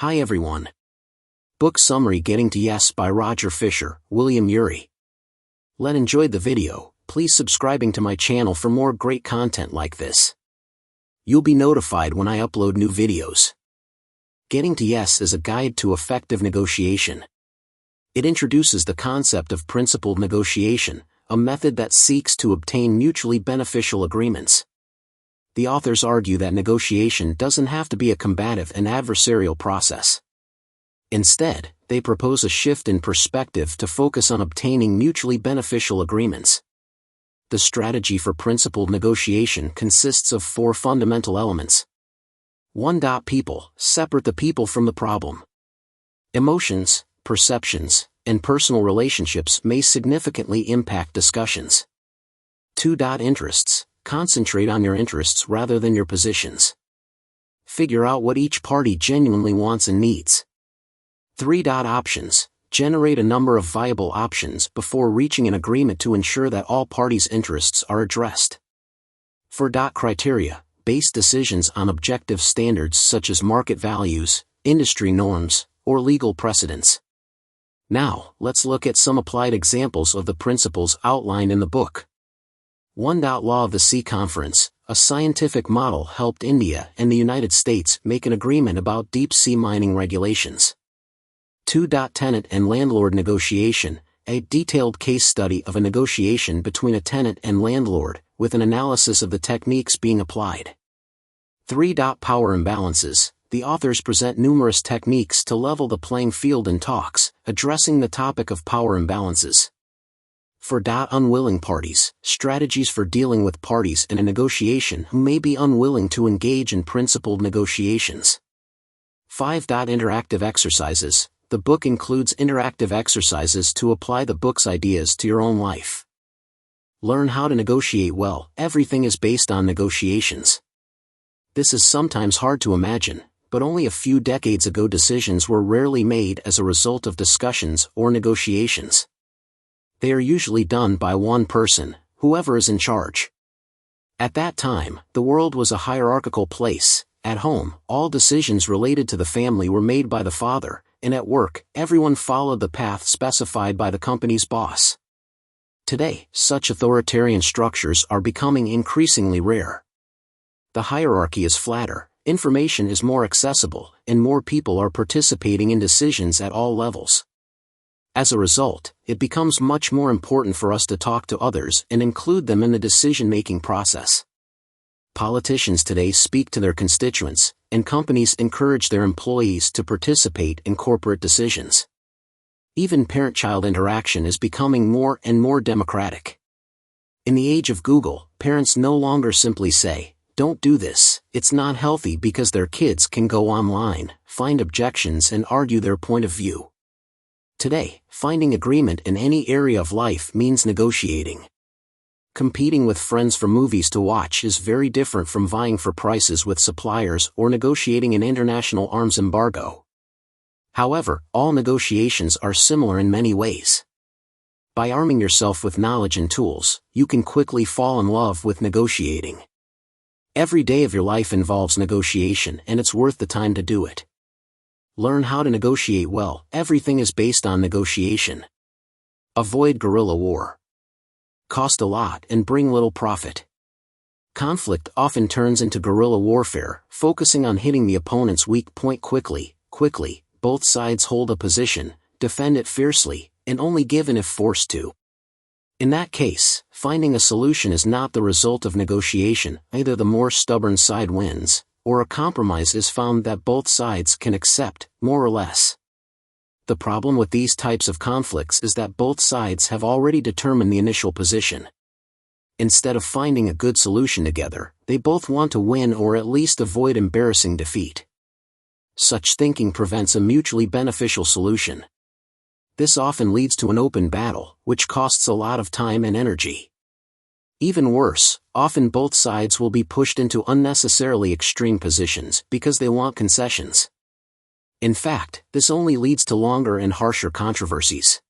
Hi everyone. Book Summary Getting to Yes by Roger Fisher, William Ury. Let's enjoy the video. Please subscribing to my channel for more great content like this. You'll be notified when I upload new videos. Getting to Yes is a guide to effective negotiation. It introduces the concept of principled negotiation, a method that seeks to obtain mutually beneficial agreements. The authors argue that negotiation doesn't have to be a combative and adversarial process. Instead, they propose a shift in perspective to focus on obtaining mutually beneficial agreements. The strategy for principled negotiation consists of 4 fundamental elements. 1. People. Separate the people from the problem. Emotions, perceptions, and personal relationships may significantly impact discussions. 2. Interests. Concentrate on your interests rather than your positions. Figure out what each party genuinely wants and needs. 3. Options. Generate a number of viable options before reaching an agreement to ensure that all parties' interests are addressed. 4. Criteria. Base decisions on objective standards such as market values, industry norms, or legal precedents. Now, let's look at some applied examples of the principles outlined in the book. 1. Law of the Sea Conference. A scientific model helped India and the United States make an agreement about deep-sea mining regulations. 2. Tenant and landlord negotiation. A detailed case study of a negotiation between a tenant and landlord, with an analysis of the techniques being applied. 3. Power imbalances. The authors present numerous techniques to level the playing field in talks, addressing the topic of power imbalances. 4. Unwilling parties. Strategies for dealing with parties in a negotiation who may be unwilling to engage in principled negotiations. 5. Interactive exercises. The book includes interactive exercises to apply the book's ideas to your own life. Learn how to negotiate well. Everything is based on negotiations. This is sometimes hard to imagine, but only a few decades ago decisions were rarely made as a result of discussions or negotiations. They are usually done by one person, whoever is in charge. At that time, the world was a hierarchical place. At home, all decisions related to the family were made by the father, and at work, everyone followed the path specified by the company's boss. Today, such authoritarian structures are becoming increasingly rare. The hierarchy is flatter, information is more accessible, and more people are participating in decisions at all levels. As a result, it becomes much more important for us to talk to others and include them in the decision-making process. Politicians today speak to their constituents, and companies encourage their employees to participate in corporate decisions. Even parent-child interaction is becoming more and more democratic. In the age of Google, parents no longer simply say, "Don't do this, it's not healthy," because their kids can go online, find objections and argue their point of view. Today, finding agreement in any area of life means negotiating. Competing with friends for movies to watch is very different from vying for prices with suppliers or negotiating an international arms embargo. However, all negotiations are similar in many ways. By arming yourself with knowledge and tools, you can quickly fall in love with negotiating. Every day of your life involves negotiation, and it's worth the time to do it. Learn how to negotiate well. Everything is based on negotiation. Avoid guerrilla war. Cost a lot and bring little profit. Conflict often turns into guerrilla warfare, focusing on hitting the opponent's weak point quickly. Both sides hold a position, defend it fiercely, and only give in if forced to. In that case, finding a solution is not the result of negotiation. Either the more stubborn side wins, or a compromise is found that both sides can accept, more or less. The problem with these types of conflicts is that both sides have already determined the initial position. Instead of finding a good solution together, they both want to win or at least avoid embarrassing defeat. Such thinking prevents a mutually beneficial solution. This often leads to an open battle, which costs a lot of time and energy. Even worse, often both sides will be pushed into unnecessarily extreme positions because they want concessions. In fact, this only leads to longer and harsher controversies.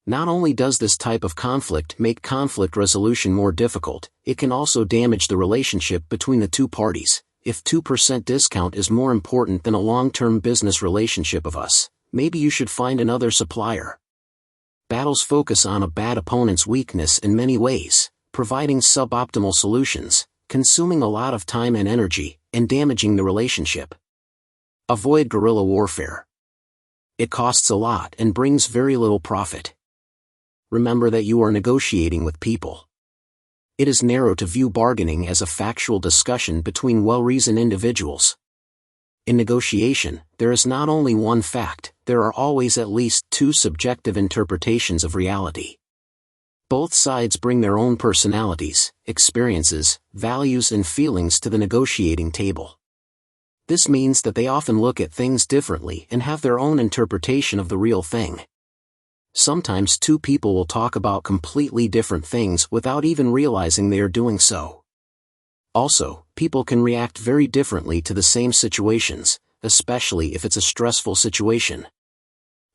Not only does this type of conflict make conflict resolution more difficult, it can also damage the relationship between the two parties, if 2% discount is more important than a long-term business relationship of us, maybe you should find another supplier. Battles focus on a bad opponent's weakness in many ways, providing suboptimal solutions, consuming a lot of time and energy, and damaging the relationship. Avoid guerrilla warfare. It costs a lot and brings very little profit. Remember that you are negotiating with people. It is narrow to view bargaining as a factual discussion between well-reasoned individuals. In negotiation, there is not only one fact, there are always at least two subjective interpretations of reality. Both sides bring their own personalities, experiences, values and feelings to the negotiating table. This means that they often look at things differently and have their own interpretation of the real thing. Sometimes two people will talk about completely different things without even realizing they are doing so. Also, people can react very differently to the same situations, especially if it's a stressful situation.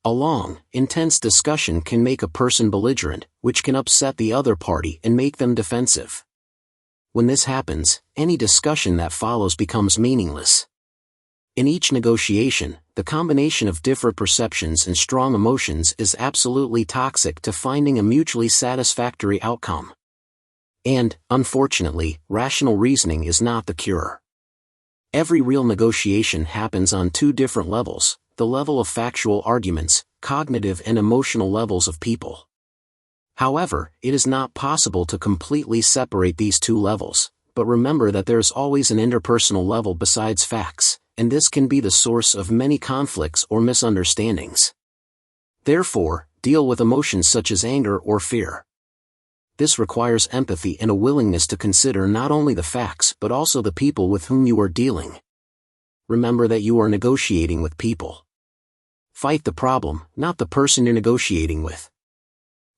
A long, intense discussion can make a person belligerent, which can upset the other party and make them defensive. When this happens, any discussion that follows becomes meaningless. In each negotiation, the combination of different perceptions and strong emotions is absolutely toxic to finding a mutually satisfactory outcome. And, unfortunately, rational reasoning is not the cure. Every real negotiation happens on two different levels, the level of factual arguments, cognitive and emotional levels of people. However, it is not possible to completely separate these two levels, but remember that there is always an interpersonal level besides facts, and this can be the source of many conflicts or misunderstandings. Therefore, deal with emotions such as anger or fear. This requires empathy and a willingness to consider not only the facts but also the people with whom you are dealing. Remember that you are negotiating with people. Fight the problem, not the person you're negotiating with.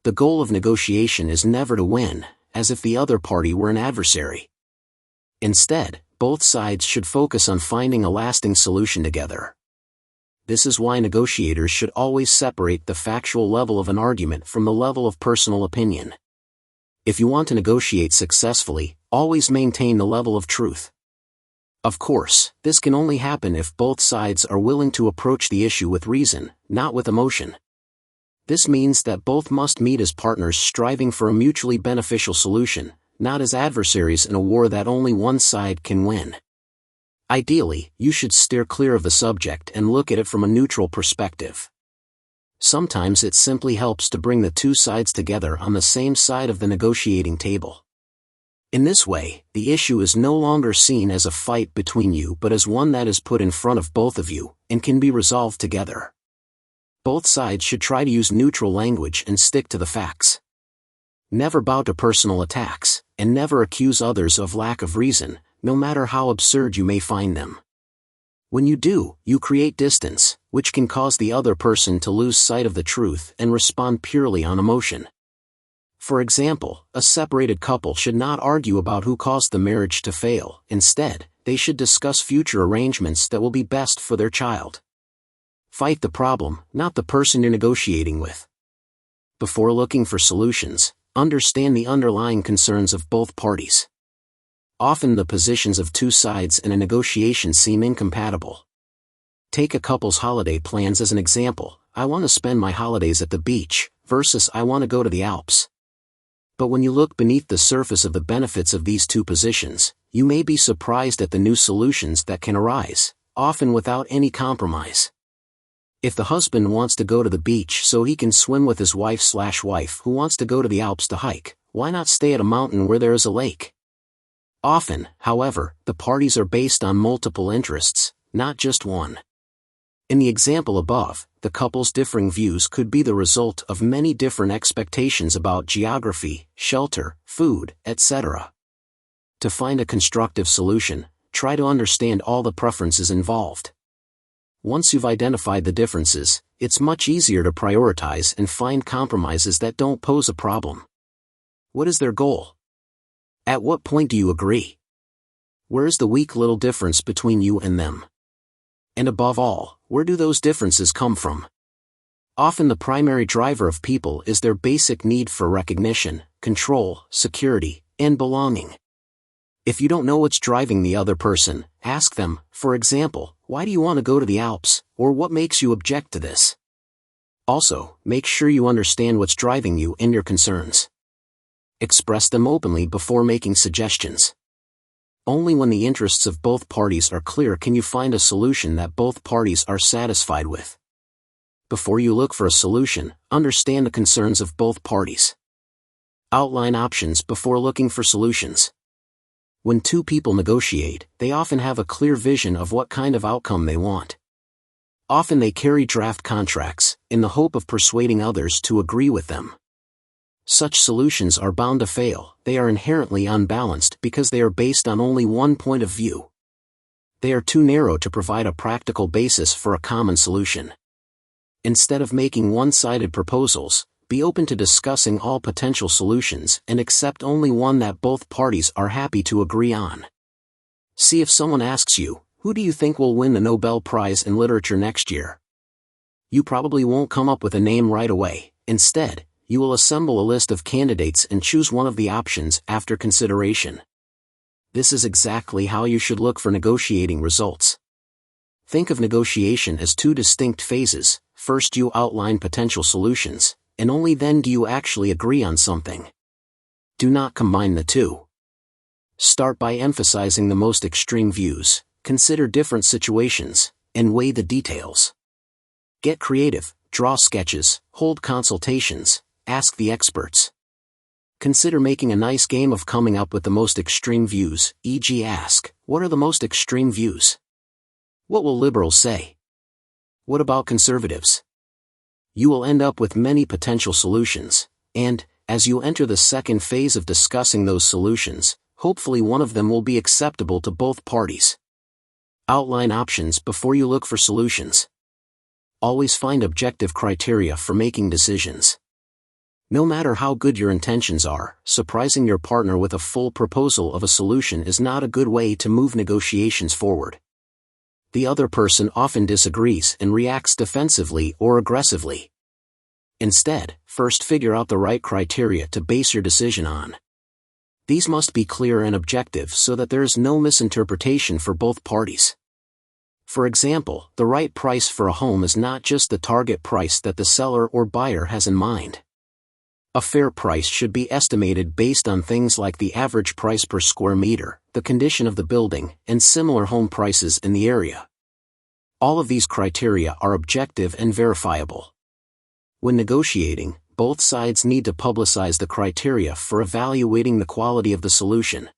The goal of negotiation is never to win, as if the other party were an adversary. Instead, both sides should focus on finding a lasting solution together. This is why negotiators should always separate the factual level of an argument from the level of personal opinion. If you want to negotiate successfully, always maintain the level of truth. Of course, this can only happen if both sides are willing to approach the issue with reason, not with emotion. This means that both must meet as partners striving for a mutually beneficial solution, not as adversaries in a war that only one side can win. Ideally, you should steer clear of the subject and look at it from a neutral perspective. Sometimes it simply helps to bring the two sides together on the same side of the negotiating table. In this way, the issue is no longer seen as a fight between you but as one that is put in front of both of you, and can be resolved together. Both sides should try to use neutral language and stick to the facts. Never bow to personal attacks, and never accuse others of lack of reason, no matter how absurd you may find them. When you do, you create distance, which can cause the other person to lose sight of the truth and respond purely on emotion. For example, a separated couple should not argue about who caused the marriage to fail. Instead, they should discuss future arrangements that will be best for their child. Fight the problem, not the person you're negotiating with. Before looking for solutions, understand the underlying concerns of both parties. Often the positions of two sides in a negotiation seem incompatible. Take a couple's holiday plans as an example. I want to spend my holidays at the beach, versus I want to go to the Alps. But when you look beneath the surface of the benefits of these two positions, you may be surprised at the new solutions that can arise, often without any compromise. If the husband wants to go to the beach so he can swim with his wife who wants to go to the Alps to hike, why not stay at a mountain where there is a lake? Often, however, the parties are based on multiple interests, not just one. In the example above, the couple's differing views could be the result of many different expectations about geography, shelter, food, etc. To find a constructive solution, try to understand all the preferences involved. Once you've identified the differences, it's much easier to prioritize and find compromises that don't pose a problem. What is their goal? At what point do you agree? Where is the weak little difference between you and them? And above all, where do those differences come from? Often the primary driver of people is their basic need for recognition, control, security, and belonging. If you don't know what's driving the other person, ask them, for example, why do you want to go to the Alps, or what makes you object to this? Also, make sure you understand what's driving you and your concerns. Express them openly before making suggestions. Only when the interests of both parties are clear can you find a solution that both parties are satisfied with. Before you look for a solution, understand the concerns of both parties. Outline options before looking for solutions. When two people negotiate, they often have a clear vision of what kind of outcome they want. Often they carry draft contracts, in the hope of persuading others to agree with them. Such solutions are bound to fail. They are inherently unbalanced because they are based on only one point of view. They are too narrow to provide a practical basis for a common solution. Instead of making one-sided proposals, be open to discussing all potential solutions and accept only one that both parties are happy to agree on. See if someone asks you, who do you think will win the Nobel Prize in Literature next year? You probably won't come up with a name right away. Instead, you will assemble a list of candidates and choose one of the options after consideration. This is exactly how you should look for negotiating results. Think of negotiation as two distinct phases. First you outline potential solutions, and only then do you actually agree on something. Do not combine the two. Start by emphasizing the most extreme views, consider different situations, and weigh the details. Get creative, draw sketches, hold consultations, ask the experts. Consider making a nice game of coming up with the most extreme views, e.g. ask, what are the most extreme views? What will liberals say? What about conservatives? You will end up with many potential solutions, and, as you enter the second phase of discussing those solutions, hopefully one of them will be acceptable to both parties. Outline options before you look for solutions. Always find objective criteria for making decisions. No matter how good your intentions are, surprising your partner with a full proposal of a solution is not a good way to move negotiations forward. The other person often disagrees and reacts defensively or aggressively. Instead, first figure out the right criteria to base your decision on. These must be clear and objective so that there is no misinterpretation for both parties. For example, the right price for a home is not just the target price that the seller or buyer has in mind. A fair price should be estimated based on things like the average price per square meter, the condition of the building, and similar home prices in the area. All of these criteria are objective and verifiable. When negotiating, both sides need to publicize the criteria for evaluating the quality of the solution.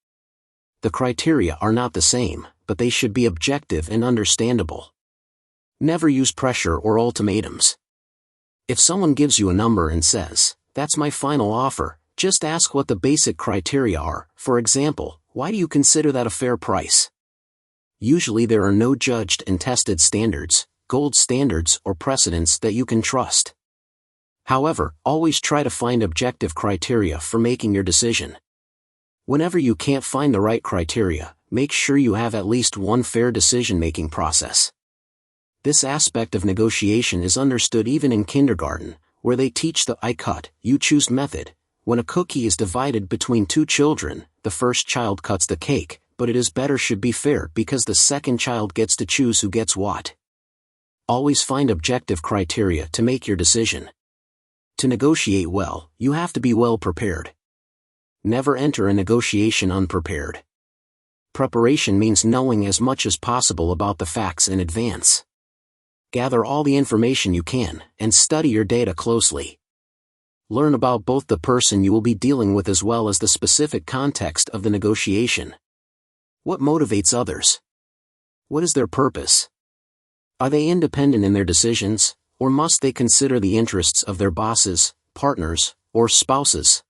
The criteria are not the same, but they should be objective and understandable. Never use pressure or ultimatums. If someone gives you a number and says, "That's my final offer," just ask what the basic criteria are. For example, why do you consider that a fair price? Usually there are no judged and tested standards, gold standards or precedents that you can trust. However, always try to find objective criteria for making your decision. Whenever you can't find the right criteria, make sure you have at least one fair decision-making process. This aspect of negotiation is understood even in kindergarten, where they teach the "I cut, you choose" method. When a cookie is divided between two children, the first child cuts the cake, but it is better should be fair because the second child gets to choose who gets what. Always find objective criteria to make your decision. To negotiate well, you have to be well prepared. Never enter a negotiation unprepared. Preparation means knowing as much as possible about the facts in advance. Gather all the information you can, and study your data closely. Learn about both the person you will be dealing with as well as the specific context of the negotiation. What motivates others? What is their purpose? Are they independent in their decisions, or must they consider the interests of their bosses, partners, or spouses?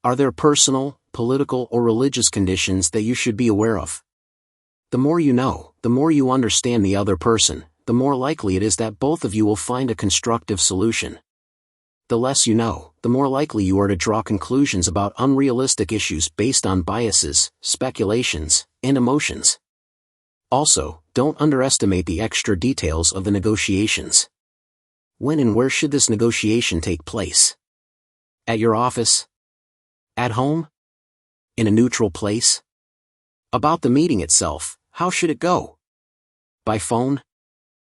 Are there personal, political, or religious conditions that you should be aware of? The more you know, the more you understand the other person, the more likely it is that both of you will find a constructive solution. The less you know, the more likely you are to draw conclusions about unrealistic issues based on biases, speculations, and emotions. Also, don't underestimate the extra details of the negotiations. When and where should this negotiation take place? At your office? At home? In a neutral place? About the meeting itself, how should it go? By phone?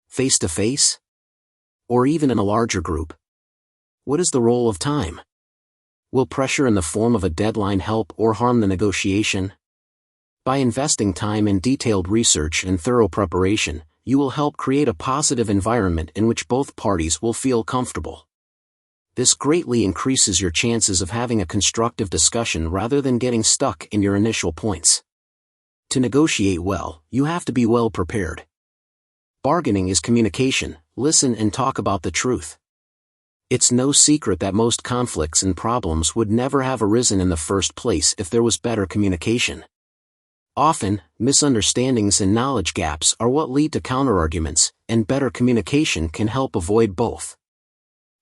Face to face? Or even in a larger group? What is the role of time? Will pressure in the form of a deadline help or harm the negotiation? By investing time in detailed research and thorough preparation, you will help create a positive environment in which both parties will feel comfortable. This greatly increases your chances of having a constructive discussion rather than getting stuck in your initial points. To negotiate well, you have to be well prepared. Bargaining is communication. Listen and talk about the truth. It's no secret that most conflicts and problems would never have arisen in the first place if there was better communication. Often, misunderstandings and knowledge gaps are what lead to counterarguments, and better communication can help avoid both.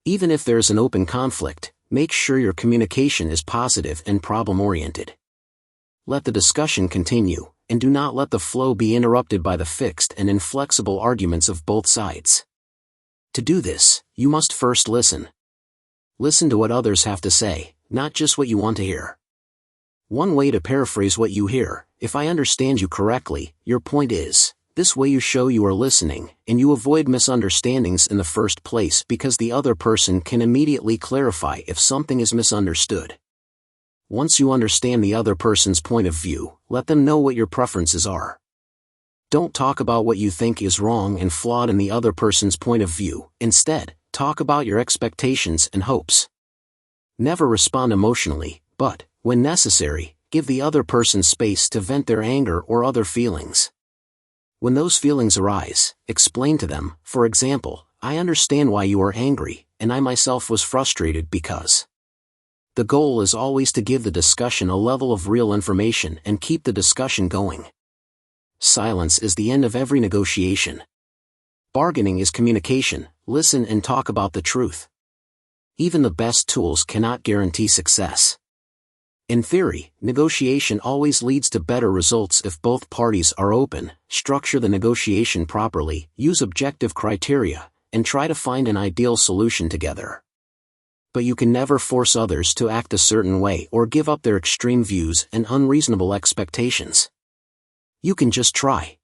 Even if there's an open conflict, make sure your communication is positive and problem-oriented. Let the discussion continue, and do not let the flow be interrupted by the fixed and inflexible arguments of both sides. To do this, you must first listen. Listen to what others have to say, not just what you want to hear. One way to paraphrase what you hear, if I understand you correctly, your point is, this way you show you are listening, and you avoid misunderstandings in the first place because the other person can immediately clarify if something is misunderstood. Once you understand the other person's point of view, let them know what your preferences are. Don't talk about what you think is wrong and flawed in the other person's point of view. Instead, talk about your expectations and hopes. Never respond emotionally, but, when necessary, give the other person space to vent their anger or other feelings. When those feelings arise, explain to them, for example, I understand why you are angry, and I myself was frustrated because. The goal is always to give the discussion a level of real information and keep the discussion going. Silence is the end of every negotiation. Bargaining is communication. Listen and talk about the truth. Even the best tools cannot guarantee success. In theory, negotiation always leads to better results if both parties are open, structure the negotiation properly, use objective criteria, and try to find an ideal solution together. But you can never force others to act a certain way or give up their extreme views and unreasonable expectations. You can just try.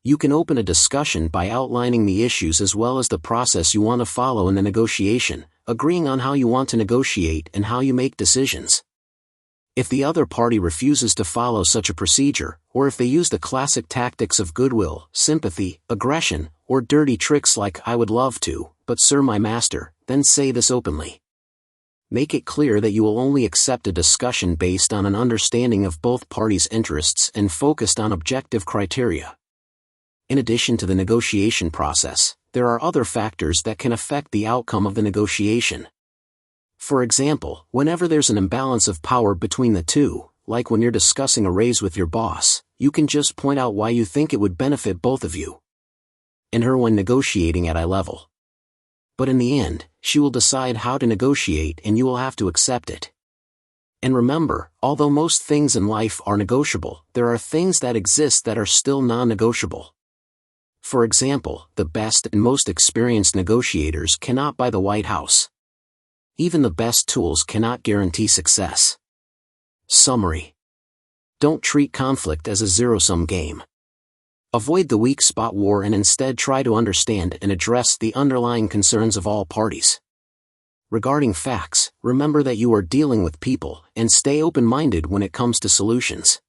You can open a discussion by outlining the issues as well as the process you want to follow in the negotiation, agreeing on how you want to negotiate and how you make decisions. If the other party refuses to follow such a procedure, or if they use the classic tactics of goodwill, sympathy, aggression, or dirty tricks like I would love to, but sir my master, then say this openly. Make it clear that you will only accept a discussion based on an understanding of both parties' interests and focused on objective criteria. In addition to the negotiation process, there are other factors that can affect the outcome of the negotiation. For example, whenever there's an imbalance of power between the two, like when you're discussing a raise with your boss, you can just point out why you think it would benefit both of you and her when negotiating at eye level. But in the end, she will decide how to negotiate and you will have to accept it. And remember, although most things in life are negotiable, there are things that exist that are still non-negotiable. For example, the best and most experienced negotiators cannot buy the White House. Even the best tools cannot guarantee success. Summary. Don't treat conflict as a zero-sum game. Avoid the weak spot war and instead try to understand and address the underlying concerns of all parties. Regarding facts, remember that you are dealing with people and stay open-minded when it comes to solutions.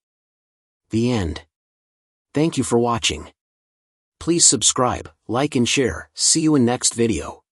The end. Thank you for watching. Please subscribe, like and share. See you in next video.